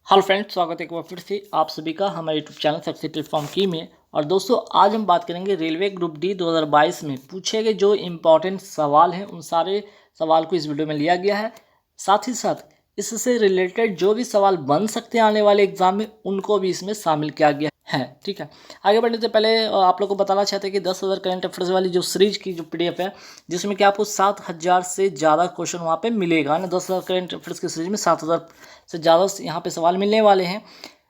Hello friends, स्वागत है एक बार फिर से आप सभी का हमारे यूट्यूब चैनल सक्सेस प्लेटफॉर्म की में। और दोस्तों, आज हम बात करेंगे रेलवे ग्रुप डी 2022 में पूछे गए जो इम्पोर्टेंट सवाल हैं, उन सारे सवाल को इस वीडियो में लिया गया है। साथ ही साथ इससे रिलेटेड जो भी सवाल बन सकते हैं आने वाले एग्जाम में, उनको भी इसमें शामिल किया गया है। ठीक है, आगे बढ़ने से पहले आप लोग को बताना चाहते हैं कि 10,000 करंट अफेयर्स वाली जो सीरीज की जो PDF है, जिसमें कि आपको 7,000 से ज़्यादा क्वेश्चन वहाँ पे मिलेगा ना। 10,000 करंट अफेयर्स की सीरीज में 7,000 से ज़्यादा यहाँ पे सवाल मिलने वाले हैं,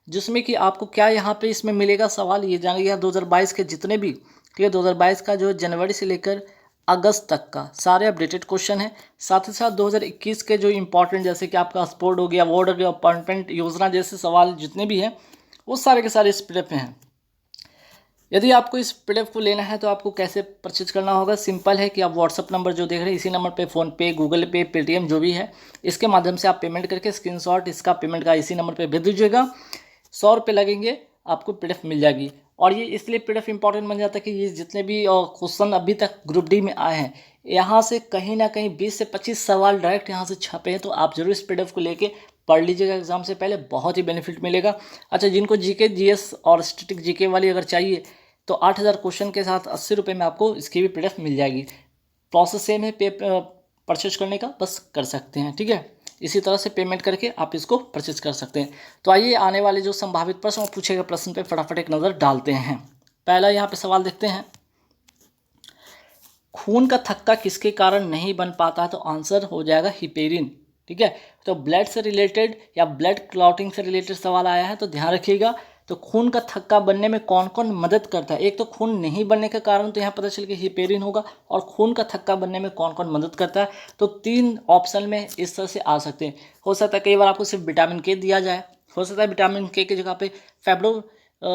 जिसमें कि आपको क्या यहाँ पे इसमें मिलेगा सवाल, ये जानेंगे। यहाँ 2022 के जितने भी, ठीक है, 2022 का जो जनवरी से लेकर अगस्त तक का सारे अपडेटेड क्वेश्चन है। साथ ही साथ 2021 के जो इंपॉर्टेंट, जैसे कि आपका स्पोर्ट हो गया, वार्ड हो गया, अपॉइंटमेंट योजना जैसे सवाल जितने भी हैं, वो सारे के सारे इस PDF में हैं। यदि आपको इस PDF को लेना है तो आपको कैसे परचेज करना होगा? सिंपल है कि आप व्हाट्सअप नंबर जो देख रहे हैं, इसी नंबर पे फ़ोनपे, गूगल पे, पेटीएम जो भी है, इसके माध्यम से आप पेमेंट करके स्क्रीनशॉट इसका पेमेंट का इसी नंबर पे भेज दीजिएगा। 100 रुपये लगेंगे, आपको PDF मिल जाएगी। और ये इसलिए PDF इंपॉर्टेंट बन जाता है कि ये जितने भी क्वेश्चन अभी तक ग्रुप डी में आए हैं, यहाँ से कहीं ना कहीं 20 से 25 सवाल डायरेक्ट यहाँ से छपे हैं। तो आप जरूर इस PDF को लेके पढ़ लीजिएगा, एग्जाम से पहले बहुत ही बेनिफिट मिलेगा। अच्छा, जिनको GK GS और स्टैटिक GK वाली अगर चाहिए तो 8,000 क्वेश्चन के साथ 80 रुपये में आपको इसकी भी PDF मिल जाएगी। प्रोसेस सेम है परचेज करने का, बस कर सकते हैं। ठीक है, इसी तरह से पेमेंट करके आप इसको परचेज कर सकते हैं। तो आइए आने वाले जो संभावित प्रश्न और पूछे गए प्रश्न पे फटाफट एक नज़र डालते हैं। पहला यहाँ पे सवाल देखते हैं, खून का थक्का किसके कारण नहीं बन पाता है? तो आंसर हो जाएगा हिपेरिन। ठीक है, तो ब्लड से रिलेटेड या ब्लड क्लॉटिंग से रिलेटेड सवाल आया है, तो ध्यान रखिएगा। तो खून का थक्का बनने में कौन कौन मदद करता है? एक तो खून नहीं बनने का कारण तो यहाँ पता चल के हिपेरिन होगा, और खून का थक्का बनने में कौन कौन मदद करता है? तो 3 ऑप्शन में इस तरह से आ सकते हैं। हो सकता है कई बार आपको सिर्फ विटामिन K दिया जाए, हो सकता है विटामिन K की जगह पे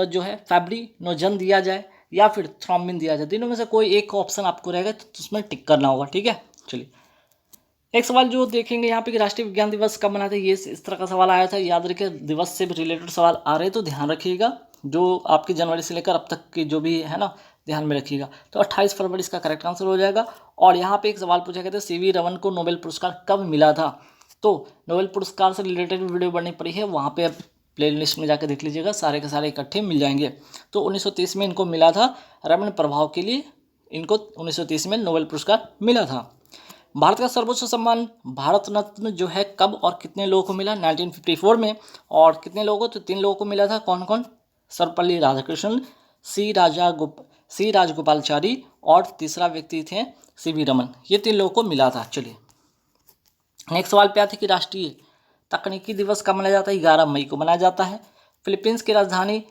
जो है फैब्रिनोजन दिया जाए, या फिर थ्रोम्बिन दिया जाए। तीनों में से कोई एक ऑप्शन आपको रहेगा, तो उसमें टिक करना होगा। ठीक है, चलिए एक सवाल जो देखेंगे यहाँ पे कि राष्ट्रीय विज्ञान दिवस कब मनाते हैं, ये इस तरह का सवाल आया था। याद रखिए, दिवस से भी रिलेटेड सवाल आ रहे हैं, तो ध्यान रखिएगा। जो आपकी जनवरी से लेकर अब तक की जो भी है ना, ध्यान में रखिएगा। तो 28 फरवरी इसका करेक्ट आंसर हो जाएगा। और यहाँ पे एक सवाल पूछा गया था, CV रमन को नोबेल पुरस्कार कब मिला था? तो नोबेल पुरस्कार से रिलेटेड वीडियो बननी पड़ी है, वहाँ पे प्ले लिस्ट में जाकर देख लीजिएगा, सारे के सारे इकट्ठे मिल जाएंगे। तो 1930 में इनको मिला था, रमन प्रभाव के लिए इनको 1930 में नोबेल पुरस्कार मिला था। भारत का सर्वोच्च सम्मान भारत रत्न जो है कब और कितने लोगों को मिला? 1954 में। और कितने लोगों को? तो 3 लोगों को मिला था। कौन कौन? सर्वपल्ली राधाकृष्णन, सी राजगोपालचारी, और तीसरा व्यक्ति थे CV रमन। ये 3 लोगों को मिला था। चलिए नेक्स्ट सवाल पे आते कि राष्ट्रीय तकनीकी दिवस कब मनाया जाता है? 11 मई को मनाया जाता है। फिलीपींस की राजधानी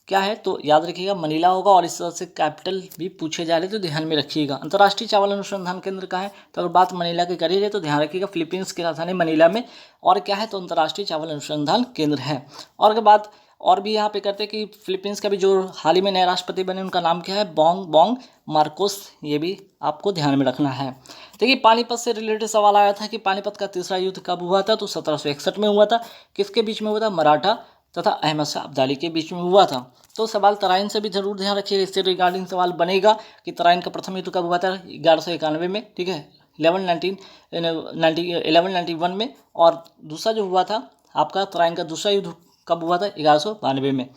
क्या है? तो याद रखिएगा मनीला होगा। और इस तरह से कैपिटल भी पूछे जा रहे तो ध्यान में रखिएगा। अंतर्राष्ट्रीय चावल अनुसंधान केंद्र कहाँ है? तो अगर बात मनीला की करी है तो ध्यान रखिएगा फिलीपींस की राजधानी मनीला में। और क्या है? तो अंतर्राष्ट्रीय चावल अनुसंधान केंद्र है। और अगर बात और भी यहाँ पे करते हैं कि फिलीपींस का भी जो हाल ही में नए राष्ट्रपति बने, उनका नाम क्या है? Bong Marcos. ये भी आपको ध्यान में रखना है। देखिए, पानीपत से रिलेटेड सवाल आया था कि पानीपत का तीसरा युद्ध कब हुआ था? तो 1761 में हुआ था। किसके बीच में हुआ था? मराठा तथा अहमद शाह अब्दाली के बीच में हुआ था। तो सवाल तराइन से भी जरूर ध्यान रखिएगा, इससे रिगार्डिंग सवाल बनेगा कि तराइन का प्रथम युद्ध कब हुआ था? 1191 में। ठीक है, 1191 में। और दूसरा जो हुआ था आपका तराइन का दूसरा युद्ध कब हुआ था? 1192 में।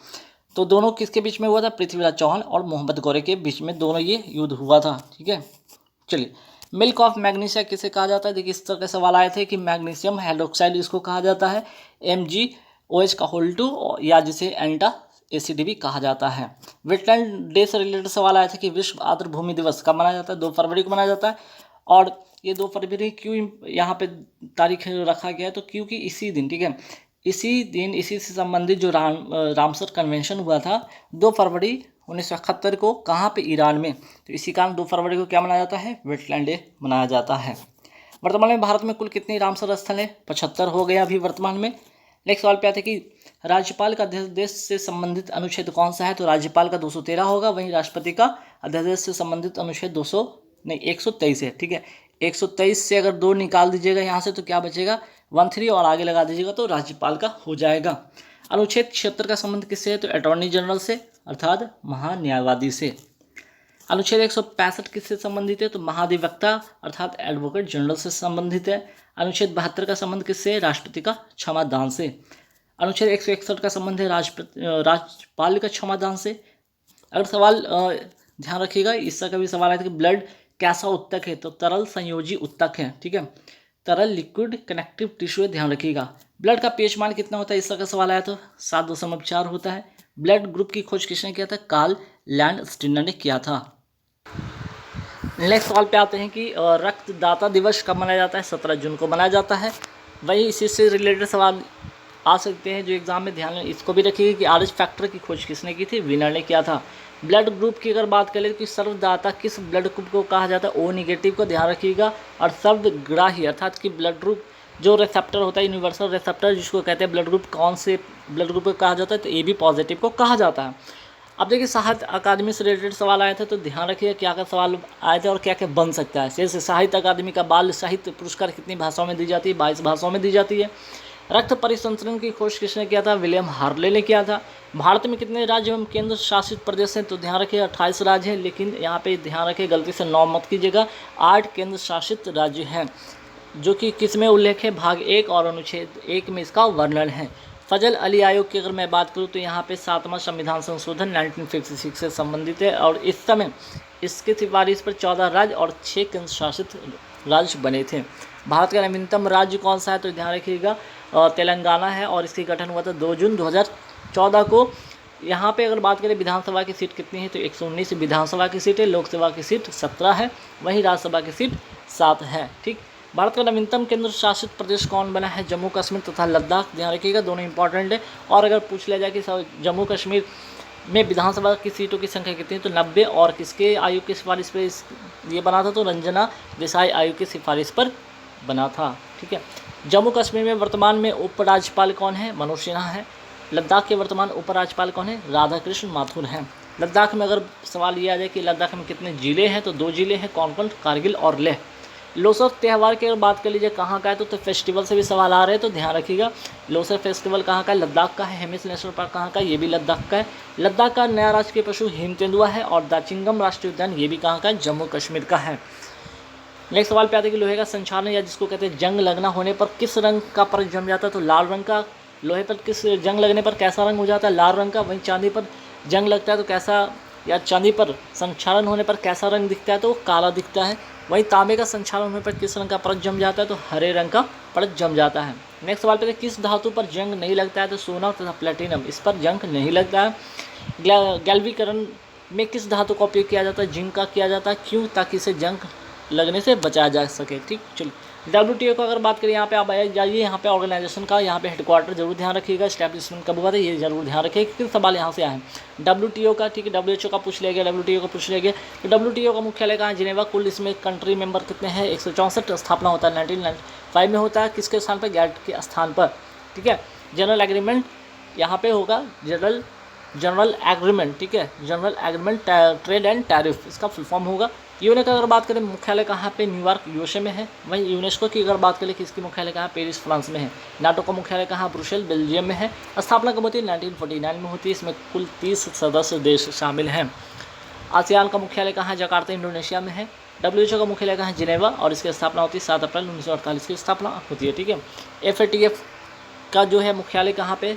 तो दोनों किसके बीच में हुआ था? पृथ्वीराज चौहान और मोहम्मद गौरी के बीच में दोनों ये युद्ध हुआ था। ठीक है, चलिए मिल्क ऑफ मैग्नीशिया किसे कहा जाता है? देखिए, इस तरह के सवाल आए थे कि मैग्नीशियम हाइड्रोक्साइड इसको कहा जाता है, MgOH का होल 2, या जिसे एंटा एसिड भी कहा जाता है। वेटलैंड डे से रिलेटेड सवाल आया था कि विश्व आर्द्र भूमि दिवस कब मनाया जाता है? 2 फरवरी को मनाया जाता है। और ये 2 फरवरी क्यों यहाँ पे तारीख रखा गया है? तो क्योंकि इसी दिन, ठीक है, इसी दिन इसी से संबंधित जो रामसर कन्वेंशन हुआ था 2 फरवरी 1971 को, कहाँ पे? ईरान में। तो इसी कारण 2 फरवरी को क्या मनाया जाता है? वेटलैंड डे मनाया जाता है। वर्तमान में भारत में कुल कितने रामसर स्थल है? 75 हो गया अभी वर्तमान में। नेक्स्ट सवाल पे आते कि राज्यपाल का अध्यादेश से संबंधित अनुच्छेद कौन सा है? तो राज्यपाल का 213 होगा। वहीं राष्ट्रपति का अध्यादेश से संबंधित अनुच्छेद 123 है। ठीक है, 123 से अगर 2 निकाल दीजिएगा यहाँ से तो क्या बचेगा? 13 और आगे लगा दीजिएगा तो राज्यपाल का हो जाएगा। अनुच्छेद 76 का संबंध किससे है? तो अटॉर्नी जनरल से, अर्थात महान्यायवादी से। अनुच्छेद 165 किससे संबंधित है? तो महाधिवक्ता अर्थात एडवोकेट जनरल से संबंधित है। अनुच्छेद 72 का संबंध किससे है? राष्ट्रपति का क्षमा दान से। अनुच्छेद 161 का संबंध है राज्यपाल का क्षमादान से। अगर सवाल ध्यान रखिएगा, इसका कभी सवाल आया था कि ब्लड कैसा उत्तक है, तो तरल संयोजी उत्तक है, ठीक है, तरल लिक्विड कनेक्टिव टिश्यू है, ध्यान रखिएगा। ब्लड का पीएच मान कितना होता है, इसका सवाल आया तो 7.4 होता है। ब्लड ग्रुप की खोज किसने किया था, कार्ल लैंडस्टीनर ने किया था। नेक्स्ट सवाल पे आते हैं कि रक्तदाता दिवस कब मनाया जाता है, 17 जून को मनाया जाता है। वही इसी से रिलेटेड सवाल आ सकते हैं जो एग्जाम में, ध्यान इसको भी रखिएगा कि आरएच फैक्टर की खोज किसने की थी, विनर ने किया था। ब्लड ग्रुप की अगर बात करें कि सर्वदाता किस ब्लड ग्रुप को कहा जाता है, ओ निगेटिव को, ध्यान रखिएगा। और सर्वग्राही अर्थात कि ब्लड ग्रुप जो रिसेप्टर होता है, यूनिवर्सल रिसेप्टर जिसको कहते हैं ब्लड ग्रुप, कौन से ब्लड ग्रुप को कहा जाता है, तो ए बी पॉजिटिव को कहा जाता है। अब देखिए साहित्य अकादमी से रिलेटेड सवाल आए थे, तो ध्यान रखिए क्या क्या सवाल आए थे और क्या क्या बन सकता है। जैसे साहित्य अकादमी का बाल साहित्य पुरस्कार कितनी भाषाओं में दी जाती है, 22 भाषाओं में दी जाती है। रक्त परिसंचरण की खोज किसने किया था, विलियम हार्ले ने किया था। भारत में कितने राज्य एवं केंद्र शासित प्रदेश हैं, तो ध्यान रखिए 28 राज्य हैं, लेकिन यहाँ पे ध्यान रखिए गलती से 9 मत कीजिएगा, 8 केंद्र शासित राज्य हैं, जो कि किस में उल्लेख है, भाग 1 और अनुच्छेद 1 में इसका वर्णन है। फजल अली आयोग की अगर मैं बात करूं तो यहाँ पे 7वां संविधान संशोधन 1956 से संबंधित है, और इस समय इसकी सिफारिश पर 14 राज्य और 6 केंद्र शासित राज्य बने थे। भारत का नवीनतम राज्य कौन सा है, तो ध्यान रखिएगा तेलंगाना है, और इसकी गठन हुआ था 2 जून 2014 को। यहाँ पे अगर बात करें विधानसभा की सीट कितनी है, तो 119 विधानसभा की सीट है, लोकसभा की सीट 17 है, वहीं राज्यसभा की सीट 7 है, ठीक। भारत का नवीनतम केंद्र शासित प्रदेश कौन बना है, जम्मू कश्मीर तथा लद्दाख, ध्यान रखिएगा दोनों इंपॉर्टेंट है। और अगर पूछ लिया जाए कि जम्मू कश्मीर में विधानसभा की सीटों की संख्या कितनी है, तो 90, और किसके आयोग की सिफारिश पर ये बना था, तो रंजना देसाई आयोग की सिफारिश पर बना था, ठीक है। जम्मू कश्मीर में वर्तमान में उपराज्यपाल कौन है, मनोज सिन्हा है। लद्दाख के वर्तमान उपराज्यपाल कौन है, राधाकृष्ण माथुर हैं। लद्दाख में अगर सवाल ये आ जाए कि लद्दाख में कितने ज़िले हैं, तो 2 ज़िले हैं, कौन कौन, कारगिल और लेह। लोसर त्यौहार की अगर बात कर लीजिए कहाँ का है, तो फेस्टिवल से भी सवाल आ रहे हैं, तो ध्यान रखिएगा लोसर फेस्टिवल कहाँ का है, लद्दाख का है। हेमिस नेशनल पार्क कहाँ का है, ये भी लद्दाख का है। लद्दाख का नया राष्ट्रीय पशु हिम तेंदुआ है, और दाचिंगम राष्ट्रीय उद्यान ये भी कहाँ का है, जम्मू कश्मीर का है। नेक्स्ट सवाल पे आते हैं कि लोहे का संक्षारण या जिसको कहते हैं जंग लगना होने पर किस रंग का परत जम जाता है, तो लाल रंग का। लोहे पर किस जंग लगने पर कैसा रंग हो जाता है, लाल रंग का। वहीं चांदी पर जंग लगता है तो कैसा, या चांदी पर संक्षारण होने पर कैसा रंग दिखता है, तो काला दिखता है। वहीं तांबे का संक्षारण होने पर किस रंग का परत जम जाता है, तो हरे रंग का परत जम जाता है। नेक्स्ट सवाल पे किस धातु पर जंग नहीं लगता है, तो सोना तथा प्लेटिनम, इस पर जंग नहीं लगता है। गैल्वीकरण में किस धातु का उपयोग किया जाता है, जिंक का किया जाता है, क्यों, ताकि इसे जंग लगने से बचाया जा सके, ठीक। चलिए WTO का अगर बात करें, यहाँ पे आप जाइए, यहाँ पे ऑर्गेनाइजेशन का यहाँ पे हेडक्वार्टर जरूर ध्यान रखिएगा, एस्टैब्लिशमेंट कब हुआ था ये जरूर ध्यान रखिएगा, क्योंकि सवाल यहाँ से आए हैं। WTO का, ठीक है, WHO का पूछ लिया गया, WTO का पूछ लिया गया। तो WTO का मुख्यालय कहाँ है, जिनेवा। कुल इसमें कंट्री मेंबर कितने हैं, 164। स्थापना होता है 1995 में होता है, किसके स्थान पर, गैट के स्थान पर, ठीक है। जनरल एग्रीमेंट यहाँ पे होगा, जनरल एग्रीमेंट, ठीक है, general agreement trade and tariff इसका फुल फॉर्म होगा। यूएन का अगर बात करें मुख्यालय कहाँ पे, न्यूयॉर्क यूएसए में है। वहीं यूनेस्को की अगर बात करें कि इसकी मुख्यालय कहाँ, पेरिस फ्रांस में है। नाटो का मुख्यालय कहाँ, ब्रुसेल बेल्जियम में है। स्थापना कब होती है, 1949 में होती है। इसमें कुल 30 सदस्य देश शामिल हैं। आसियान का मुख्यालय कहाँ, जकार्ता इंडोनेशिया में है। WHO का मुख्यालय कहाँ, जिनेवा, और इसकी स्थापना होती है 7 अप्रैल 1948 की स्थापना होती है, ठीक है। FATF का जो है मुख्यालय कहाँ पे,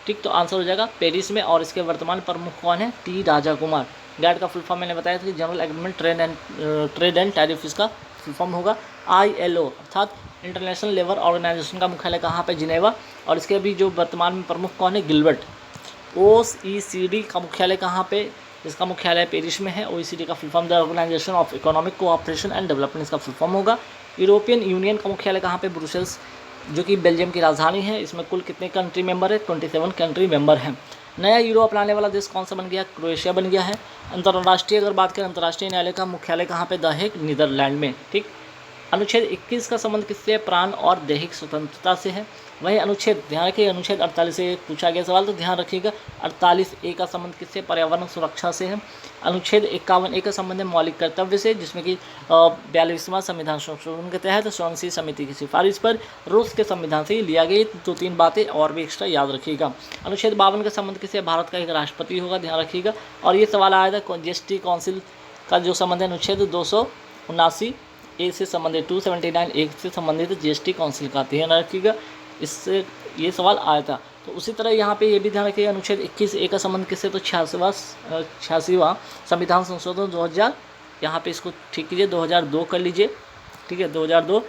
ठीक, तो आंसर हो जाएगा पेरिस में, और इसके वर्तमान प्रमुख कौन है, T राजा कुमार। गैट का फुल फॉर्म मैंने बताया था कि general agreement trade and tariff इसका फुल फॉर्म होगा। ILO अर्थात इंटरनेशनल लेबर ऑर्गेनाइजेशन का मुख्यालय कहाँ पे, जिनेवा, और इसके भी जो वर्तमान में प्रमुख कौन है, गिलबर्ट। OECD का मुख्यालय कहाँ पे, इसका मुख्यालय पेरिस में है। OECD का full form the organisation of economic cooperation and development इसका फुल फॉर्म होगा। यूरोपियन यूनियन का मुख्यालय कहाँ पे, ब्रुसेल्स, जो कि बेल्जियम की राजधानी है। इसमें कुल कितने कंट्री मेंबर है, 27 कंट्री मेंबर हैं। नया यूरो अपनाने वाला देश कौन सा बन गया, क्रोएशिया बन गया है। अंतर्राष्ट्रीय अगर बात करें, अंतर्राष्ट्रीय न्यायालय का मुख्यालय कहाँ पे, द हेग, नीदरलैंड में, ठीक। अनुच्छेद 21 का संबंध किससे, प्राण और दैहिक स्वतंत्रता से है। वहीं अनुच्छेद, ध्यान रखिए, अनुच्छेद 48 से पूछा गया सवाल, तो ध्यान रखिएगा 48A का संबंध किससे, पर्यावरण सुरक्षा से है। अनुच्छेद 51A का संबंध है मौलिक कर्तव्य से, जिसमें कि 42वां संविधान संशोधन के तहत स्वयंसेवी समिति की सिफारिश पर रूस के संविधान से लिया गया। 2-3 बातें और भी एक्स्ट्रा याद रखिएगा। अनुच्छेद 52 का संबंध किससे, भारत का एक राष्ट्रपति होगा, ध्यान रखिएगा। और ये सवाल आया था GST काउंसिल का जो संबंध है, अनुच्छेद 279A से संबंधित, 279A से संबंधित GST काउंसिल का, ध्यान रखिएगा। इससे ये सवाल आया था। तो उसी तरह यहाँ पे ये भी ध्यान रखिए, अनुच्छेद 21A का संबंध किससे, तो 86वां संविधान संशोधन 2000, यहाँ पे इसको ठीक कीजिए 2002 कर लीजिए, ठीक है 2002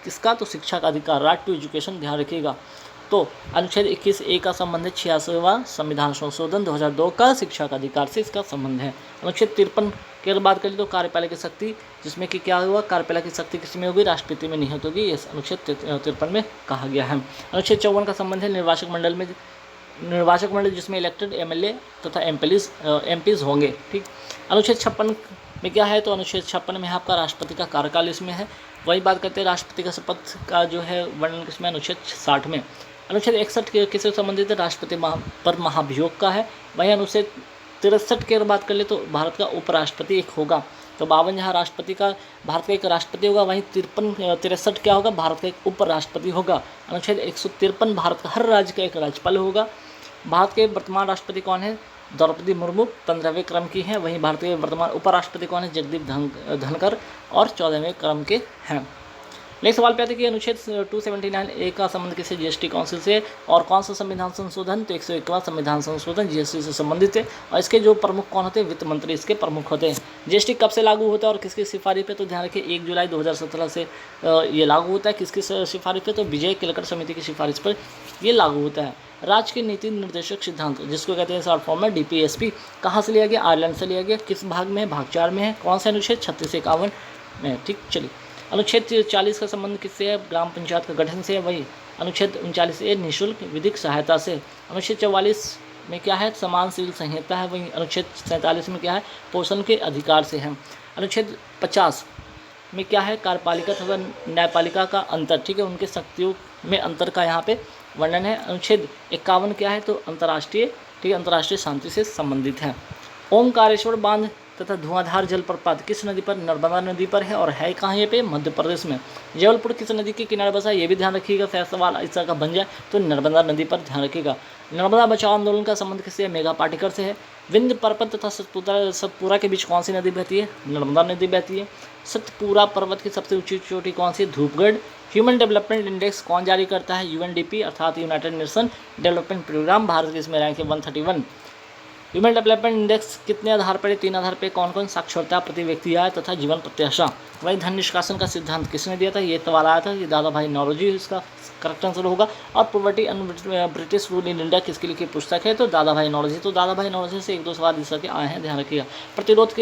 किसका, तो शिक्षा का अधिकार, राइट टू एजुकेशन, ध्यान रखिएगा। तो अनुच्छेद 21A का संबंध है 86वां संविधान संशोधन 2002 का, शिक्षा का अधिकार से इसका संबंध है। अनुच्छेद 53 की अगर बात करें तो कार्यपालिका शक्ति, जिसमें कि क्या हुआ, कार्यपालिका शक्ति किस में होगी, राष्ट्रपति में निहित होगी, ये अनुच्छेद 53 में कहा गया है। अनुच्छेद 54 का संबंध है निर्वाचक मंडल में, निर्वाचक मंडल जिसमें इलेक्टेड MLA तथा MPs होंगे, ठीक। अनुच्छेद 56 में क्या है, तो अनुच्छेद 56 में आपका राष्ट्रपति का कार्यकाल इसमें है। वही बात करते हैं राष्ट्रपति का शपथ का जो है वर्णन किसमें, अनुच्छेद 60 में। अनुच्छेद 61 किससे संबंधित है, राष्ट्रपति पर महाभियोग का है। वही अनुच्छेद 63 की अगर बात कर ले तो भारत का उपराष्ट्रपति एक होगा। तो 52 जहाँ राष्ट्रपति का, भारत का एक राष्ट्रपति होगा, वहीं 63 क्या होगा, भारत का एक उपराष्ट्रपति होगा। अनुच्छेद 153 भारत का हर राज्य का एक राज्यपाल होगा। भारत के वर्तमान राष्ट्रपति कौन है, द्रौपदी मुर्मू 15वें क्रम की हैं। वहीं भारत के वर्तमान उपराष्ट्रपति कौन है, जगदीप धनखड़ और 14वें क्रम के हैं। नेक्स्ट सवाल पे आते हैं कि अनुच्छेद 279A का संबंध किससे, GST काउंसिल से, और कौन सा संविधान संशोधन, तो 101वां संविधान संशोधन GST से संबंधित है। और इसके जो प्रमुख कौन होते हैं, वित्त मंत्री इसके प्रमुख होते हैं। GST कब से लागू होता है और किसकी सिफारिश पे, तो ध्यान रखिए 1 जुलाई 2017 से ये लागू होता है। किसकी सिफारिश पे, तो विजय केलकर समिति की सिफारिश पर ये लागू होता है। राज्य के नीति निर्देशक सिद्धांत, जिसको कहते हैं शॉर्ट फॉर्म में DPSP, कहाँ से लिया गया, आयरलैंड से लिया गया। किस भाग में है, भाग 4 में है। कौन सा अनुच्छेद, 36 से 51 में, ठीक। चलिए अनुच्छेद 40 का संबंध किससे है, ग्राम पंचायत का गठन से है। वही अनुच्छेद 39A निःशुल्क विधिक सहायता से। अनुच्छेद 44 में क्या है, समानशील संहिता है। वहीं अनुच्छेद 47 में क्या है, पोषण के अधिकार से है। अनुच्छेद 50 में क्या है, कार्यपालिका तथा न्यायपालिका का अंतर, ठीक है, उनके शक्तियों में अंतर का यहाँ पे वर्णन है। अनुच्छेद 51 क्या है, तो अंतर्राष्ट्रीय, ठीक है, अंतर्राष्ट्रीय शांति से संबंधित है। ओमकारेश्वर बांध तथा धुआंधार जलप्रपात किस नदी पर, नर्मदा नदी पर है, और है कहाँ ये पे, मध्य प्रदेश में। जबलपुर किस नदी के किनारे बसा है, ये भी ध्यान रखिएगा, शायद सवाल इस तरह का बन जाए, तो नर्मदा नदी पर ध्यान रखिएगा। नर्मदा बचाओ आंदोलन का संबंध किससे है, मेघा पाटेकर से है। विंध्य पर्वत तथा सतपुरा के बीच कौन सी नदी बहती है, नर्मदा नदी बहती है। सतपुरा पर्वत की सबसे ऊंची चोटी कौन सी है, धूपगढ़। ह्यूमन डेवलपमेंट इंडेक्स कौन जारी करता है, UNDP अर्थात यूनाइटेड नेशन डेवलपमेंट प्रोग्राम। भारत के इसमें रैंक है 131। ह्यूमन डेवलपमेंट इंडेक्स कितने आधार पर है, 3 आधार पर। कौन कौन, साक्षरता, प्रति व्यक्ति आय तथा जीवन प्रत्याशा। वही धन निष्कासन का सिद्धांत किसने दिया था, ये सवाल आया था, ये दादा भाई नौरोजी इसका करेक्ट आंसर होगा। और poverty and British rule in India किसकी लिखी पुस्तक है, तो दादा भाई नौरोजी। तो दादा भाई नौरोजी से 1-2 सवाल इस तरह के आए हैं, ध्यान रखिएगा। प्रतिरोध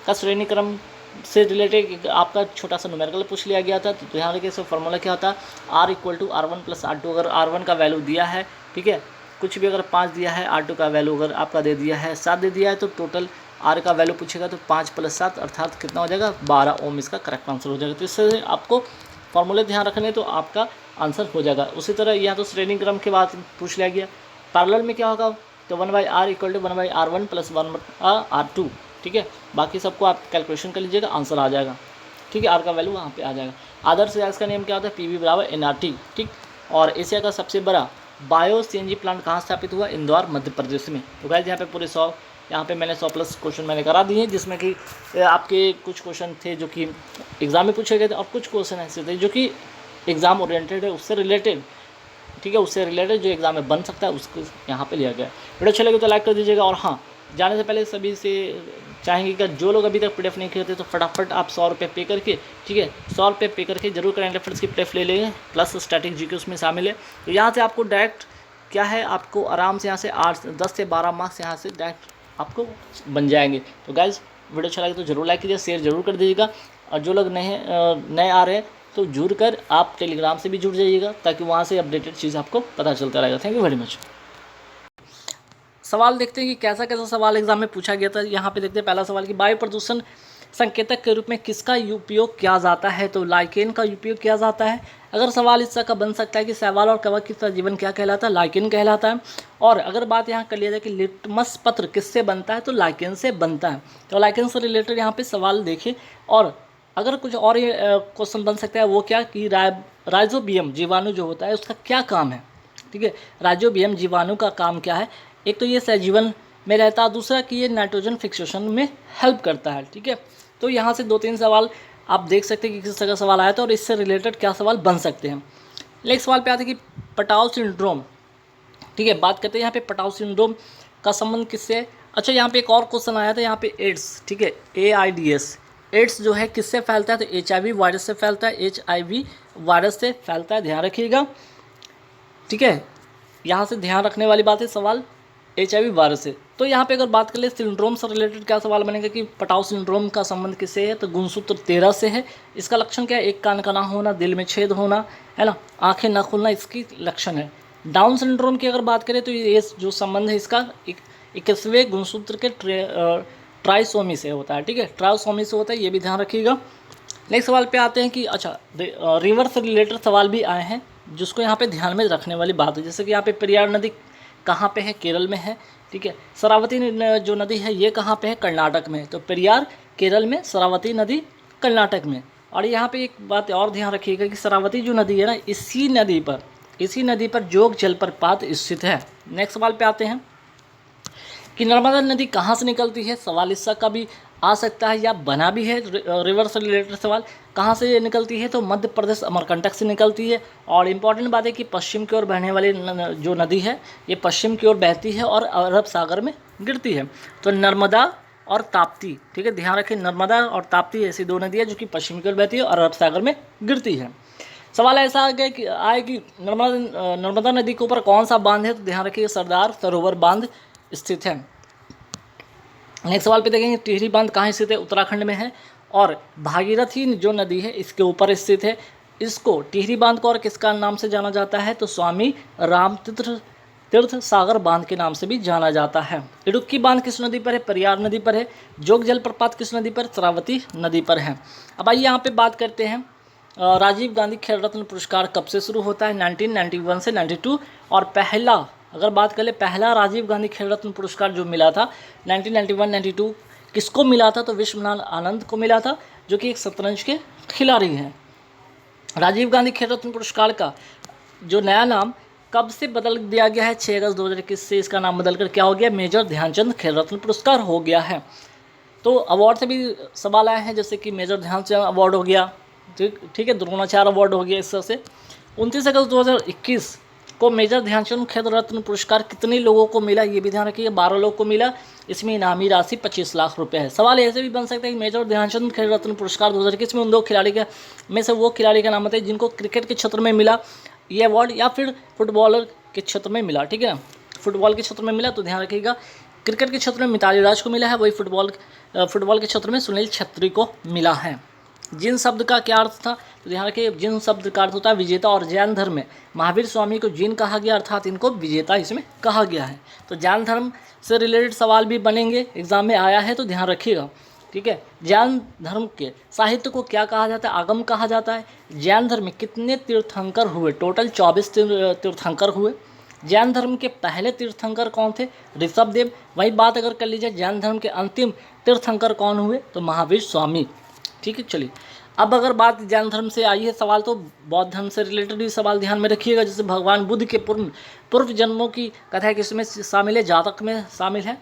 का श्रेणी क्रम से रिलेटेड आपका छोटा सा न्यूमेरिकल पूछ लिया गया था, तो ध्यान रखिए इसका फॉर्मूला क्या होता है, R = R1 + R2। अगर R1 का वैल्यू दिया है, ठीक है, कुछ भी अगर 5 दिया है, R2 का वैल्यू अगर आपका दे दिया है 7 दे दिया है, तो टोटल R का वैल्यू पूछेगा तो 5 + 7 अर्थात कितना हो जाएगा, 12 ओम इसका करेक्ट आंसर हो जाएगा। तो इससे आपको फॉर्मूले ध्यान रखने तो आपका आंसर हो जाएगा। उसी तरह यहाँ तो श्रेणी क्रम के बाद पूछ लिया गया। पैरेलल में क्या होगा, तो 1/R = 1/R1 + 1/R2, ठीक है। बाकी सबको आप कैलकुलेशन कर लीजिएगा, आंसर आ जाएगा, ठीक है। R का वैल्यू वहाँ पे आ जाएगा। आदर्श गैस का नियम क्या होता है, PV = nRT, ठीक। और एशिया का सबसे बड़ा बायो CNG प्लांट कहाँ स्थापित हुआ, इंदौर मध्य प्रदेश में। तो गाइस यहाँ पे पूरे 100, यहाँ पे मैंने 100+ क्वेश्चन मैंने करा दिए हैं, जिसमें कि आपके कुछ क्वेश्चन थे जो कि एग्जाम में पूछे गए थे, और कुछ क्वेश्चन ऐसे थे जो कि एग्जाम ओरिएंटेड है, उससे रिलेटेड, ठीक है, उससे रिलेटेड जो एग्जाम में बन सकता है उसको यहाँ पे लिया गया। वीडियो अच्छा लगे तो लाइक कर दीजिएगा। और हाँ, जाने से पहले सभी से चाहेंगे कि जो लोग अभी तक PDF नहीं करते तो फटाफट आप 100 रुपये पे करके, ठीक है, 100 रुपये पे करके जरूर करेंट अफेयर्स की PDF ले लेंगे, प्लस स्टैटिक GK उसमें शामिल है। तो यहाँ से आपको डायरेक्ट क्या है, आपको आराम से यहाँ से 10 से 12 मार्क्स यहाँ से डायरेक्ट आपको बन जाएंगे। तो गाइज वीडियो अच्छा लगे तो जरूर लाइक कीजिए, शेयर जरूर कर दीजिएगा। और जो लोग नए आ रहे हैं तो जुड़ कर आप टेलीग्राम से भी जुड़ जाइएगा, ताकि वहाँ से अपडेटेड चीज़ आपको पता चलता रहेगा। Thank you very much. सवाल देखते हैं कि कैसा कैसा सवाल एग्जाम में पूछा गया था। यहाँ पे देखते हैं पहला सवाल कि वायु प्रदूषण संकेतक के रूप में किसका उपयोग किया जाता है, तो लाइकेन का उपयोग किया जाता है। अगर सवाल इस तरह का बन सकता है कि शैवाल और कवक की तरह जीवन क्या कहलाता है, लाइकेन कहलाता है। और अगर बात यहाँ कर लिया जाए कि लिटमस पत्र किससे बनता है, तो लाइकेन से बनता है। तो लाइकेन से रिलेटेड यहाँ पे सवाल देखिए। और अगर कुछ और ये क्वेश्चन बन सकता है, वो क्या कि राइजोबियम जीवाणु जो होता है उसका क्या काम है, ठीक है। राइजोबियम जीवाणु का काम क्या है, एक तो ये सहजीवन में रहता है, दूसरा कि ये नाइट्रोजन फिक्सेशन में हेल्प करता है, ठीक है। तो यहाँ से 2-3 सवाल आप देख सकते हैं कि किस तरह का सवाल आया था और इससे रिलेटेड क्या सवाल बन सकते हैं। नेक्स्ट सवाल पे आते हैं कि पटाव सिंड्रोम, ठीक है, बात करते हैं यहाँ पे पटाव सिंड्रोम का संबंध किससे है। अच्छा, यहाँ पे एक और क्वेश्चन आया था, यहाँ पे एड्स, ठीक है, AIDS, एड्स जो है किससे फैलता है, तो HIV वायरस से फैलता है, HIV वायरस से फैलता है, ध्यान रखिएगा, ठीक है, यहाँ से ध्यान रखने वाली बात है सवाल HIV वायरस से। तो यहाँ पे अगर बात कर ले सिंड्रोम से रिलेटेड क्या सवाल बनेगा कि पटाव सिंड्रोम का संबंध किससे है, तो गुणसूत्र 13 से है। इसका लक्षण क्या है, एक कान का ना होना, दिल में छेद होना, है ना, आंखें ना खुलना, इसकी लक्षण है। डाउन सिंड्रोम की अगर बात करें तो ये जो संबंध है इसका 21वें गुणसूत्र के ट्राइसोमी से होता है, ठीक है, ट्राइसोमी से होता है, ये भी ध्यान रखिएगा। नेक्स्ट सवाल पे आते हैं कि अच्छा रिवर से रिलेटेड सवाल भी आए हैं जिसको यहाँ पे ध्यान में रखने वाली बात है। जैसे कि यहाँ पे पेरियार नदी कहाँ पे है, केरल में है, ठीक है। शरावती जो नदी है ये कहाँ पे है, कर्नाटक में है। तो पेरियार केरल में, शरावती नदी कर्नाटक में। और यहाँ पे एक बात और ध्यान रखिएगा कि शरावती जो नदी है ना, इसी नदी पर जोग जलप्रपात स्थित है। नेक्स्ट सवाल पे आते हैं कि नर्मदा नदी कहाँ से निकलती है, सवाल इसका का भी आ सकता है या बना भी है। रिवर से रिलेटेड सवाल कहाँ से निकलती है, तो मध्य प्रदेश अमरकंटक से निकलती है। और इम्पॉर्टेंट बात है कि पश्चिम की ओर बहने वाली जो नदी है ये पश्चिम की ओर बहती है और अरब सागर में गिरती है। तो नर्मदा और ताप्ती, ठीक है, ध्यान रखें, नर्मदा और ताप्ती ऐसी दो नदियाँ जो कि पश्चिम की ओर बहती है और अरब सागर में गिरती है। सवाल ऐसा आ गया कि नर्मदा नदी के ऊपर कौन सा बांध है, तो ध्यान रखिए सरदार सरोवर बांध स्थित है। नेक्स्ट सवाल पे देखेंगे टिहरी बांध कहाँ स्थित है, उत्तराखंड में है। और भागीरथी जो नदी है इसके ऊपर स्थित है। इसको टिहरी बांध को और किसका नाम से जाना जाता है, तो स्वामी राम तीर्थ सागर बांध के नाम से भी जाना जाता है। इडुक्की बांध किस नदी पर है, पेरियार नदी पर है। जोग जलप्रपात किस नदी पर, शरावती नदी पर है। अब आइए यहाँ पे बात करते हैं राजीव गांधी खेल रत्न पुरस्कार कब से शुरू होता है, 1991 से 92। और पहला अगर बात करें पहला राजीव गांधी खेल रत्न पुरस्कार जो मिला था 1991-92 किसको मिला था, तो विश्वनाथ आनंद को मिला था जो कि एक शतरंज के खिलाड़ी हैं। राजीव गांधी खेल रत्न पुरस्कार का जो नया नाम कब से बदल दिया गया है, 6 अगस्त 2021 से इसका नाम बदलकर क्या हो गया, मेजर ध्यानचंद खेल रत्न पुरस्कार हो गया है। तो अवार्ड से भी सवाल आए हैं, जैसे कि मेजर ध्यानचंद अवार्ड हो गया, ठीक है, द्रोणाचार्य अवार्ड हो गया। इस तरह से 29 अगस्त 2021 को मेजर ध्यानचंद खेल रत्न पुरस्कार कितने लोगों को मिला, ये भी ध्यान रखिए, 12 लोगों को मिला। इसमें इनामी राशि 25 लाख रुपए है। सवाल ऐसे भी बन सकता है कि मेजर ध्यानचंद खेल रत्न पुरस्कार 2021 में उन दो खिलाड़ी का में से वो खिलाड़ी का नाम बताइए जिनको क्रिकेट के क्षेत्र में मिला ये अवार्ड या फिर फुटबॉलर के क्षेत्र में मिला, ठीक है ना, फुटबॉल के क्षेत्र में मिला तो ध्यान रखिएगा क्रिकेट के क्षेत्र में मिताली राज को मिला है, वही फुटबॉल के क्षेत्र में सुनील छेत्री को मिला है। जिन शब्द का क्या अर्थ था, तो ध्यान रखिए जिन शब्द का अर्थ होता है विजेता, और जैन धर्म में महावीर स्वामी को जिन कहा गया अर्थात इनको विजेता इसमें कहा गया है। तो जैन धर्म से रिलेटेड सवाल भी बनेंगे, एग्जाम में आया है तो ध्यान रखिएगा, ठीक है। जैन धर्म के साहित्य को क्या कहा जाता है, आगम कहा जाता है। जैन धर्म में कितने तीर्थंकर हुए, टोटल 24 तीर्थंकर हुए। जैन धर्म के पहले तीर्थंकर कौन थे, ऋषभदेव। वही बात अगर कर लीजिए जैन धर्म के अंतिम तीर्थंकर कौन हुए, तो महावीर स्वामी, ठीक है। चलिए अब अगर बात जैन धर्म से आई है सवाल, तो बौद्ध धर्म से रिलेटेड भी सवाल ध्यान में रखिएगा। जैसे भगवान बुद्ध के पूर्व जन्मों की कथा किसमें शामिल है, जातक में शामिल है।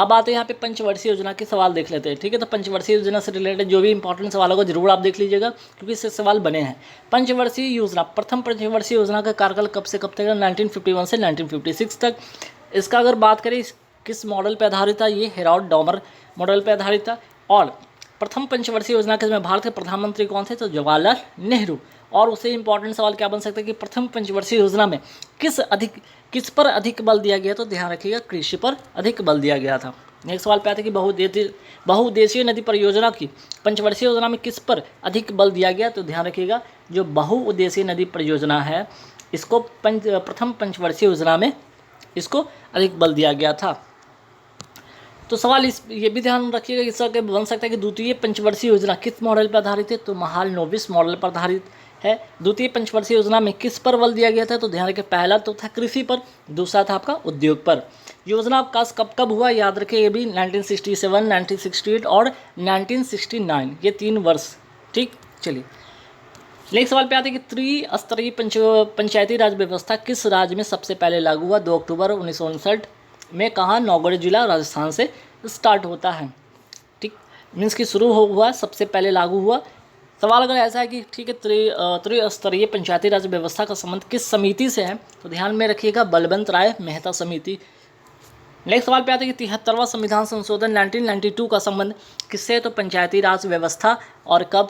अब आते हैं यहाँ पे पंचवर्षीय योजना के सवाल देख लेते हैं, ठीक है। तो पंचवर्षीय योजना से रिलेटेड जो भी इंपॉर्टेंट सवाल होगा जरूर आप देख लीजिएगा क्योंकि इससे सवाल बने हैं। पंचवर्षीय योजना, प्रथम पंचवर्षीय योजना का कार्यकाल कब से कब तक, 1951 से 1956 तक। इसका अगर बात करें किस मॉडल पर आधारित था, ये हेराल्ड डॉमर मॉडल पर आधारित था। और प्रथम पंचवर्षीय योजना के में भारत के प्रधानमंत्री कौन थे, तो जवाहरलाल नेहरू। और उससे इंपॉर्टेंट सवाल क्या बन सकता है कि प्रथम पंचवर्षीय योजना में किस पर अधिक बल दिया गया, तो ध्यान रखिएगा कृषि पर अधिक बल दिया गया था। नेक्स्ट सवाल पे आता है कि बहुउद्देशीय नदी परियोजना की पंचवर्षीय योजना में किस पर अधिक बल दिया गया, तो ध्यान रखिएगा जो बहुउद्देशीय नदी परियोजना है इसको प्रथम पंचवर्षीय योजना में इसको अधिक बल दिया गया था। तो सवाल ये भी ध्यान रखिएगा इसका बन सकता है कि द्वितीय पंचवर्षीय योजना किस मॉडल पर आधारित है, तो महालनोबिस मॉडल पर आधारित है। द्वितीय पंचवर्षीय योजना में किस पर बल दिया गया था, तो ध्यान रखिए पहला तो था कृषि पर, दूसरा था आपका उद्योग पर। योजना का कब हुआ, याद रखिए ये भी 1967, 1968 और 1969, ये 3 वर्ष, ठीक। चलिए नेक्स्ट सवाल पे आते हैं कि त्रिस्तरीय पंचायती राज व्यवस्था किस राज्य में सबसे पहले लागू हुआ, 2 अक्टूबर 1959 में कहाँ, नौगढ़ जिला राजस्थान से स्टार्ट होता है, ठीक। मीन्स कि शुरू हुआ सबसे पहले लागू हुआ सवाल अगर ऐसा है कि ठीक है, त्रिस्तरीय पंचायती राज व्यवस्था का संबंध किस समिति से है, तो ध्यान में रखिएगा बलवंत राय मेहता समिति। नेक्स्ट सवाल पे आता है कि 73वां संविधान संशोधन 1992 का संबंध किससे है, तो पंचायती राज व्यवस्था। और कब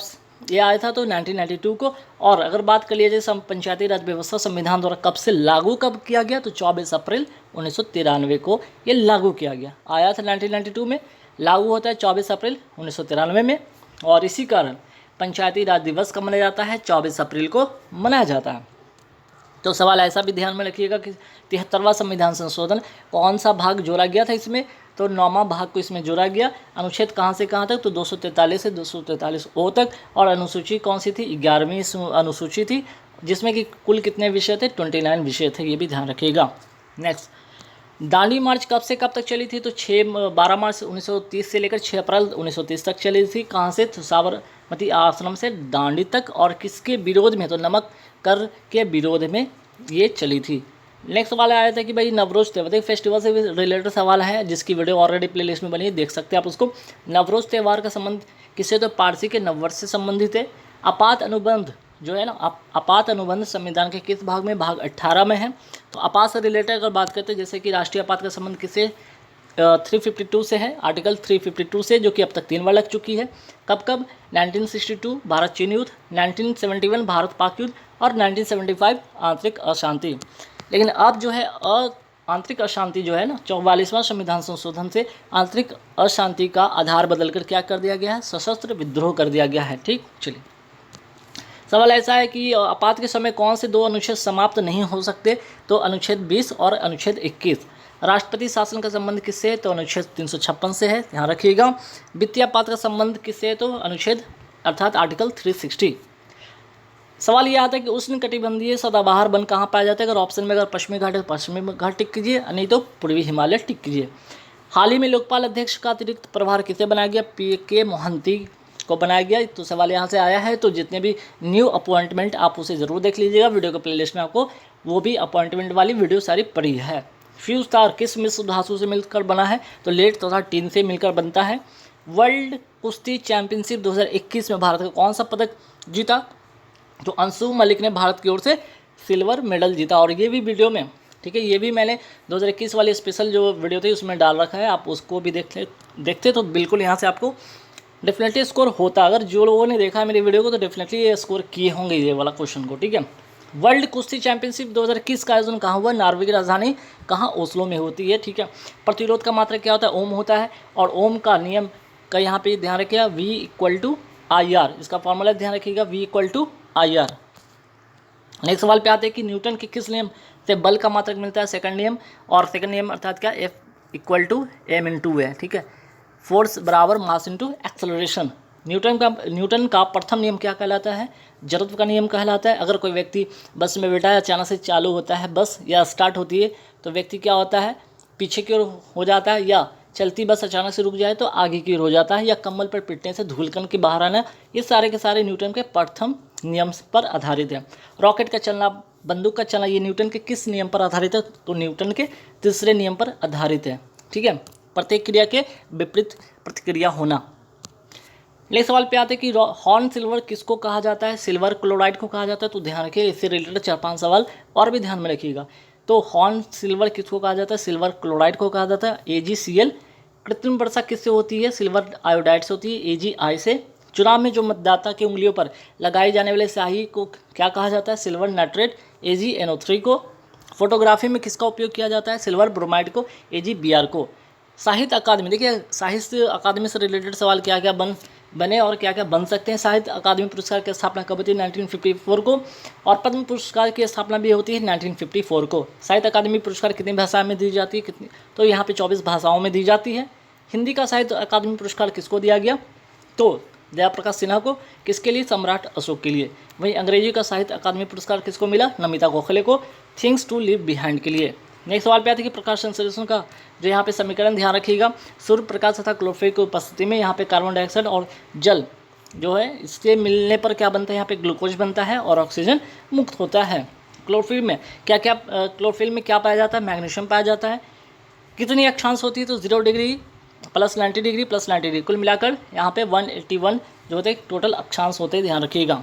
ये आया था, तो 1992 को। और अगर बात कर लिया जाए पंचायती राज व्यवस्था संविधान द्वारा कब से लागू कब किया गया, तो 24 अप्रैल 1993 को ये लागू किया गया। आया था 1992 में, लागू होता है 24 अप्रैल 1993 में। और इसी कारण पंचायती राज दिवस कब मनाया जाता है, 24 अप्रैल को मनाया जाता है। तो सवाल ऐसा भी ध्यान में रखिएगा कि 73वां संविधान संशोधन कौन सा भाग जोड़ा गया था इसमें, तो 9वां भाग को इसमें जोड़ा गया। अनुच्छेद कहाँ से कहाँ तक, तो 243 से 243 तक। और अनुसूची कौन सी थी, 11वीं अनुसूची थी, जिसमें कि कुल कितने विषय थे, 29 विषय थे, ये भी ध्यान रखिएगा। नेक्स्ट, दांडी मार्च कब से कब तक चली थी, तो 12 मार्च 1930 से लेकर 6 अप्रैल 1930 तक चली थी। कहाँ से, तो साबरमती आश्रम से दांडी तक। और किसके विरोध में, तो नमक कर के विरोध में ये चली थी। नेक्स्ट सवाल आया था कि भाई नवरोज त्यौहार फेस्टिवल से रिलेटेड सवाल है, जिसकी वीडियो ऑलरेडी प्लेलिस्ट में बनी है, देख सकते हैं आप उसको। नवरोज त्यौहार का संबंध किससे, तो पारसी के नववर्ष से संबंधित है। आपात अनुबंध जो है ना, आपात अनुबंध संविधान के किस भाग में, भाग 18 में है। तो आपात से रिलेटेड अगर बात करते हैं, जैसे कि राष्ट्रीय आपात का संबंध किससे, 352 से है, आर्टिकल 352 से, जो कि अब तक 3 बार लग चुकी है। कब कब, 1962 भारत चीन युद्ध, 1971 भारत पाक युद्ध, और 1975 आंतरिक अशांति। लेकिन अब जो है आंतरिक अशांति जो है ना, 44वां संविधान संशोधन से आंतरिक अशांति का आधार बदलकर क्या कर दिया गया है, सशस्त्र विद्रोह कर दिया गया है। ठीक, चलिए सवाल ऐसा है कि आपात के समय कौन से 2 अनुच्छेद समाप्त नहीं हो सकते, तो अनुच्छेद 20 और अनुच्छेद 21। राष्ट्रपति शासन का संबंध किससे है, तो अनुच्छेद 356 से है, ध्यान रखिएगा। वित्तीय आपात का संबंध किससे है, तो अनुच्छेद अर्थात आर्टिकल 360। सवाल ये आता है कि उष्णकटिबंधीय सदाबहार वन कहाँ पाया जाता है, अगर ऑप्शन में अगर पश्चिमी घाट है तो पश्चिमी घाट टिक कीजिए, नहीं तो पूर्वी हिमालय टिक कीजिए। हाल ही में लोकपाल अध्यक्ष का अतिरिक्त प्रभार किसे बनाया गया, PK मोहंती को बनाया गया। तो सवाल यहाँ से आया है, तो जितने भी न्यू अपॉइंटमेंट आप उसे ज़रूर देख लीजिएगा, वीडियो के प्लेलिस्ट में आपको वो भी अपॉइंटमेंट वाली वीडियो सारी पड़ी है। फ्यूज तार किस मिश्र धातु से मिलकर बना है, तो लेड तथा टीन से मिलकर बनता है। वर्ल्ड कुश्ती चैंपियनशिप 2021 में भारत का कौन सा पदक जीता, तो अंशु मलिक ने भारत की ओर से सिल्वर मेडल जीता। और ये भी वीडियो में, ठीक है, ये भी मैंने 2021 वाली स्पेशल जो वीडियो थी उसमें डाल रखा है, आप उसको भी देखते तो बिल्कुल यहाँ से आपको डेफिनेटली स्कोर होता। अगर जो लोगों ने देखा है मेरी वीडियो को तो डेफिनेटली ये स्कोर किए होंगे ये वाला क्वेश्चन को। ठीक है, वर्ल्ड कुश्ती चैंपियनशिप 2021 का आयोजन कहाँ हुआ, नॉर्वे की राजधानी कहाँ, ओस्लो में होती है। ठीक है, प्रतिरोध का मात्रा क्या होता है, ओम होता है। और ओम का नियम का यहाँ पे ध्यान रखिएगा, V=IR, इसका फॉर्मूला ध्यान रखिएगा, V=IR। नेक्स्ट सवाल पे आते हैं कि न्यूटन के किस नियम से बल का मात्रक मिलता है, सेकंड नियम। और सेकंड नियम अर्थात क्या, F=m×2 है। ठीक है, फोर्स बराबर मास इंटू एक्सेलरेशन। न्यूटन का प्रथम नियम क्या कहलाता है, जड़त्व का नियम कहलाता है। अगर कोई व्यक्ति बस में बैठा है, अचानक से चालू होता है बस या स्टार्ट होती है, तो व्यक्ति क्या होता है, पीछे की ओर हो जाता है, या चलती बस अचानक से रुक जाए तो आगे की ओर हो जाता है, या कम्बल पर पिटने से धूलकण के बाहर आना। ये सारे के सारे न्यूटन के प्रथम नियम पर आधारित है। रॉकेट का चलना, बंदूक का चलना, ये न्यूटन के किस नियम पर आधारित है, तो न्यूटन के तीसरे नियम पर आधारित है। ठीक है, प्रत्येक क्रिया के विपरीत प्रतिक्रिया होना। नेक्स्ट सवाल पे आते हैं कि हॉर्न सिल्वर किसको कहा जाता है, सिल्वर क्लोराइड को कहा जाता है। तो ध्यान रखिए, इससे रिलेटेड 4-5 सवाल और भी ध्यान में रखिएगा। तो हॉर्न सिल्वर किसको कहा जाता है, सिल्वर क्लोराइड को कहा जाता है, AgCl। कृत्रिम वर्षा किससे होती है, सिल्वर आयोडाइड से होती है, AgI से। चुनाव में जो मतदाता की उंगलियों पर लगाई जाने वाले स्याही को क्या कहा जाता है, सिल्वर नाइट्रेट, AgNO3 को। फोटोग्राफी में किसका उपयोग किया जाता है, सिल्वर ब्रोमाइड को, AgBr को। साहित्य अकादमी, देखिए साहित्य अकादमी से रिलेटेड सवाल क्या क्या बने और क्या क्या बन सकते हैं। साहित्य अकादमी पुरस्कार की स्थापना कब होती है, 1954 को। और पद्म पुरस्कार की स्थापना भी होती है 1954 को। साहित्य अकादमी पुरस्कार कितनी भाषा में दी जाती है, कितनी, तो यहाँ पे 24 भाषाओं में दी जाती है। हिंदी का साहित्य अकादमी पुरस्कार किसको दिया गया, तो जयप्रकाश सिन्हा को। किसके लिए, सम्राट अशोक के लिए। वहीं अंग्रेजी का साहित्य अकादमी पुरस्कार किसको मिला, नमिता गोखले को, थिंग्स टू लिव बिहाइंड के लिए। नेक्स्ट सवाल पे आते हैं कि प्रकाश संश्लेषण का जो यहाँ पे समीकरण ध्यान रखिएगा, सूर्य प्रकाश तथा क्लोरोफिल की उपस्थिति में यहाँ पे कार्बन डाइऑक्साइड और जल जो है इसके मिलने पर क्या बनता है, यहाँ पे ग्लूकोज बनता है और ऑक्सीजन मुक्त होता है। क्लोरोफिल में क्लोरोफिल में क्या पाया जाता है, मैग्नीशियम पाया जाता है। कितनी अक्षांश होती है, तो 0 डिग्री +90 डिग्री +90 डिग्री, कुल मिलाकर यहाँ पे 181 जो होते हैं टोटल अक्षांश होते हैं, ध्यान रखिएगा।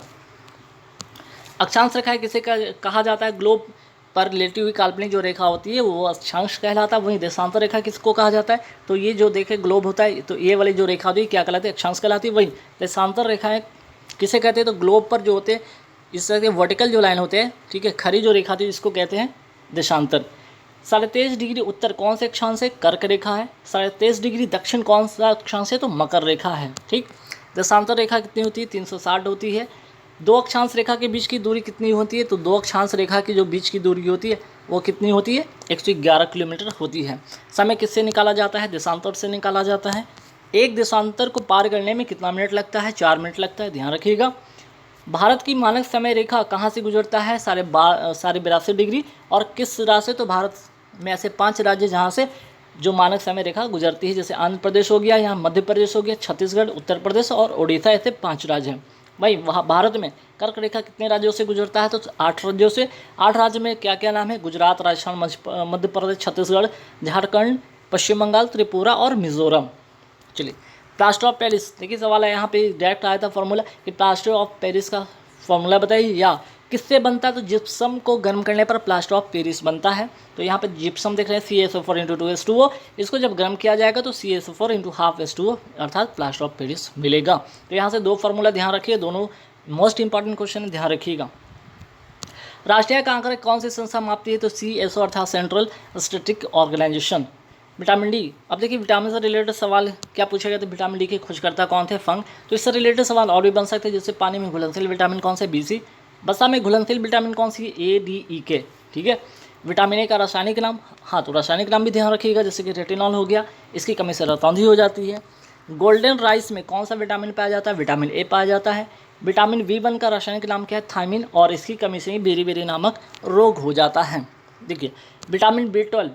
अक्षांश रेखा किसे कहा जाता है? ग्लोब पर लेटी हुई काल्पनिक जो रेखा होती है वो अक्षांश कहलाता है। वहीं देशांतर रेखा किसको कहा जाता है? तो ये जो देखे ग्लोब होता है तो ये वाली जो रेखा होती है क्या कहलाती है? अक्षांश कहलाती है। वहीं देशांतर रेखाएं किसे कहते हैं? तो ग्लोब पर जो होते हैं इस तरह के वर्टिकल जो लाइन होते हैं, ठीक है, खड़ी जो रेखा होती है इसको कहते हैं देशांतर। 23.5 डिग्री उत्तर कौन से अक्षांश है? कर्क रेखा है। 23.5 डिग्री दक्षिण कौन सा अक्षांश है? तो मकर रेखा है। ठीक, देशांतर रेखा कितनी होती है? 360 होती है। दो अक्षांश रेखा के बीच की दूरी कितनी होती है? तो दो अक्षांश रेखा की जो बीच की दूरी होती है वो कितनी होती है? 111 किलोमीटर होती है। समय किससे निकाला जाता है? देशांतर से निकाला जाता है। एक देशांतर को पार करने में कितना मिनट लगता है? 4 मिनट लगता है, ध्यान रखिएगा। भारत की मानक समय रेखा कहाँ से गुजरता है? 82.5 डिग्री। और किस राज्य से? तो भारत में ऐसे 5 राज्य जहाँ से जो मानक समय रेखा गुजरती है, जैसे आंध्र प्रदेश हो गया, यहाँ मध्य प्रदेश हो गया, छत्तीसगढ़, उत्तर प्रदेश और उड़ीसा, ऐसे 5 राज्य हैं। भाई वहाँ भारत में कर्क रेखा कितने राज्यों से गुजरता है? तो 8 राज्यों से। 8 राज्य में क्या क्या नाम है? गुजरात, राजस्थान, मध्य प्रदेश, छत्तीसगढ़, झारखंड, पश्चिम बंगाल, त्रिपुरा और मिजोरम। चलिए, प्लास्टर ऑफ पेरिस, देखिए सवाल है यहाँ पे डायरेक्ट आया था फॉर्मूला कि प्लास्टर ऑफ पेरिस का फॉर्मूला बताइए, या किससे बनता है? तो जिप्सम को गर्म करने पर प्लास्टर ऑफ पेरिस बनता है। तो यहाँ पे जिप्सम देख रहे हैं CaSO4 × 2H2O, इसको जब गर्म किया जाएगा तो CaSO4 × ½ H2O अर्थात प्लास्टर ऑफ पेरिस मिलेगा। तो यहाँ से 2 फार्मूला ध्यान रखिए, दोनों मोस्ट इंपॉर्टेंट क्वेश्चन है, ध्यान रखिएगा। राष्ट्रीय आंकड़े कौन सी संस्था मापती है? तो CSO अर्थात central statistics organisation. Vitamin D, अब देखिए विटामिन से रिलेटेड सवाल क्या पूछा गया? तो विटामिन डी की खोजकर्ता कौन थे? फंग। तो इससे रिलेटेड सवाल और भी बन सकते हैं, जैसे पानी में घुलनशील विटामिन कौन से? BC। वसा में घुलनशील विटामिन कौन सी? ADEK। ठीक है। विटामिन ए का रासायनिक नाम, हाँ तो रासायनिक नाम भी ध्यान रखिएगा, जैसे कि रेटिनॉल हो गया, इसकी कमी से रतौंधी हो जाती है। गोल्डन राइस में कौन सा विटामिन पाया जाता है? विटामिन ए पाया जाता है। विटामिन B1 का रासायनिक नाम क्या है? थायमिन, और इसकी कमी से ही बेरी नामक रोग हो जाता है। देखिए विटामिन B12,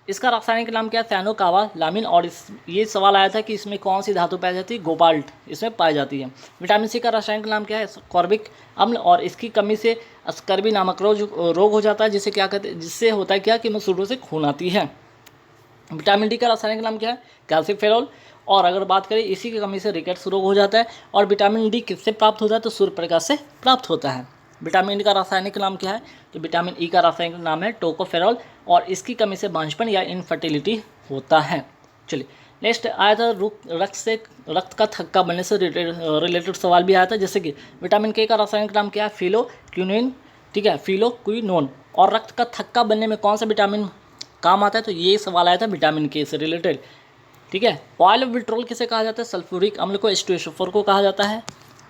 इसका रासायनिक नाम क्या है? साइनोकावालामिन, और ये सवाल आया था कि इसमें कौन सी धातु पाई जाती है? कोबाल्ट इसमें पाई जाती है। विटामिन C का रासायनिक नाम क्या है? कॉर्बिक अम्ल, और इसकी कमी से स्कर्वी नामक रोग हो जाता है, जिसे क्या कहते हैं? जिससे होता है क्या कि मुसुरों से खून आती है। विटामिन डी का रासायनिक नाम क्या है? कैल्सिफेरॉल, और अगर बात करें इसी की कमी से रिकेट्स रोग हो जाता है। और विटामिन डी किससे प्राप्त होता है? तो सूर्य प्रकाश से प्राप्त होता है। विटामिन डी का रासायनिक नाम क्या है? तो विटामिन ई का रासायनिक नाम है टोकोफेरॉल, और इसकी कमी से बांझपन या इनफर्टिलिटी होता है। चलिए नेक्स्ट आया था रक्त का थक्का बनने से रिलेटेड सवाल भी आया था, जैसे कि विटामिन के का रासायनिक नाम क्या है? फिलोक्विनोन। ठीक है, फिलोक्विनोन। और रक्त का थक्का बनने में कौन सा विटामिन काम आता है? तो ये सवाल आया था विटामिन के से रिलेटेड। ठीक है, ऑयल ऑफ विट्रोल किसे कहा जाता है? सल्फ्यूरिक अम्ल को, H2SO4 को कहा जाता है।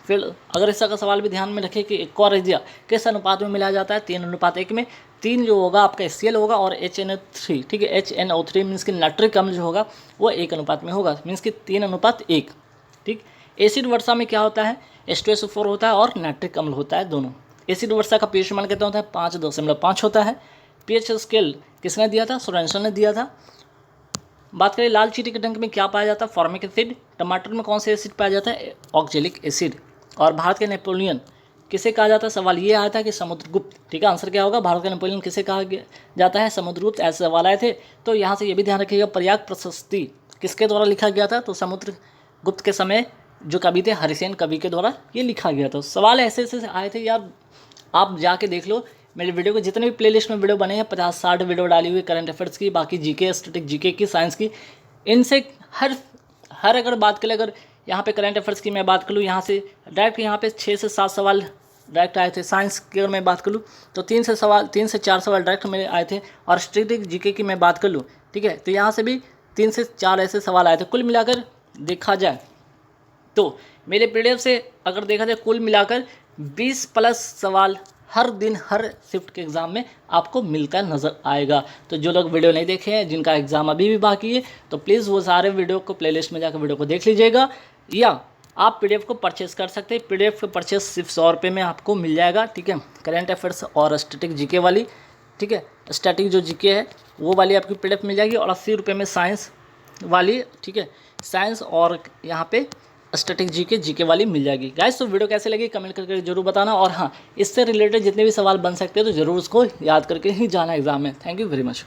फिर अगर इसका का सवाल भी ध्यान में रखें कि एक्वारेजिया किस अनुपात में मिलाया जाता है? 3:1 में। 3 जो होगा आपका HCl होगा, और HNO3, ठीक है, HNO3 मीन्स कि नाइट्रिक अम्ल जो होगा वो 1 अनुपात में होगा, मीन्स कि 3:1। ठीक, एसिड वर्षा में क्या होता है? H2SO4 होता है और नाइट्रिक अम्ल होता है, दोनों। एसिड वर्षा का pH मान कितना होता है? 5.5 होता है। pH स्केल किसने दिया था? सोरेनसन ने दिया था। बात करें लाल चीनी के डंक में क्या पाया जाता है? Formic acid. टमाटर में कौन से एसिड पाया जाता है? Oxalic acid. और भारत के नेपोलियन किसे कहा जाता है? सवाल ये आया था कि समुद्रगुप्त। ठीक है, आंसर क्या होगा? भारत का नेपोलियन किसे कहा जाता है? समुद्रगुप्त। ऐसे सवाल आए थे, तो यहाँ से ये भी ध्यान रखिएगा, प्रयाग प्रशस्ति किसके द्वारा लिखा गया था? तो समुद्रगुप्त के समय जो कवि थे हरिसेन कवि के द्वारा ये लिखा गया था। सवाल ऐसे ऐसे आए थे यार, आप जाके देख लो मेरे वीडियो को, जितने भी प्लेलिस्ट में वीडियो बने हैं 50-60 वीडियो डाली हुई करंट अफेयर्स की, बाकी जीके, स्टैटिक जीके की, साइंस की, इनसे हर अगर बात करें, अगर यहाँ पे करंट अफेयर्स की मैं बात करूँ, यहाँ से डायरेक्ट यहाँ पे 6 से 7 सवाल डायरेक्ट आए थे। साइंस की अगर मैं बात करूँ तो 3 से 4 सवाल डायरेक्ट मेरे आए थे। और स्टैटिक जीके की मैं बात कर लूँ, ठीक है, तो यहाँ से भी 3 से 4 ऐसे सवाल आए थे। कुल मिलाकर देखा जाए तो मेरे PDF से अगर देखा जाए कुल मिलाकर 20+ सवाल हर दिन हर शिफ्ट के एग्ज़ाम में आपको मिलता नज़र आएगा। तो जो लोग वीडियो नहीं देखे हैं, जिनका एग्ज़ाम अभी भी बाकी है, तो प्लीज़ वो सारे वीडियो को प्लेलिस्ट में जाकर वीडियो को देख लीजिएगा, या आप PDF को परचेस कर सकते हैं। PDF का परचेस सिर्फ 100 रुपये में आपको मिल जाएगा। ठीक है, करंट अफेयर्स और स्टैटिक जीके वाली, ठीक है, स्टैटिक जो जीके है वो वाली आपकी PDF मिल जाएगी, और 80 रुपये में साइंस वाली, ठीक है, साइंस और यहाँ पे स्टैटिक जीके वाली मिल जाएगी। गाइस तो वीडियो कैसे लगी कमेंट करके जरूर बताना, और हाँ इससे रिलेटेड जितने भी सवाल बन सकते हैं तो ज़रूर उसको याद करके ही जाना एग्जाम में। Thank you very much.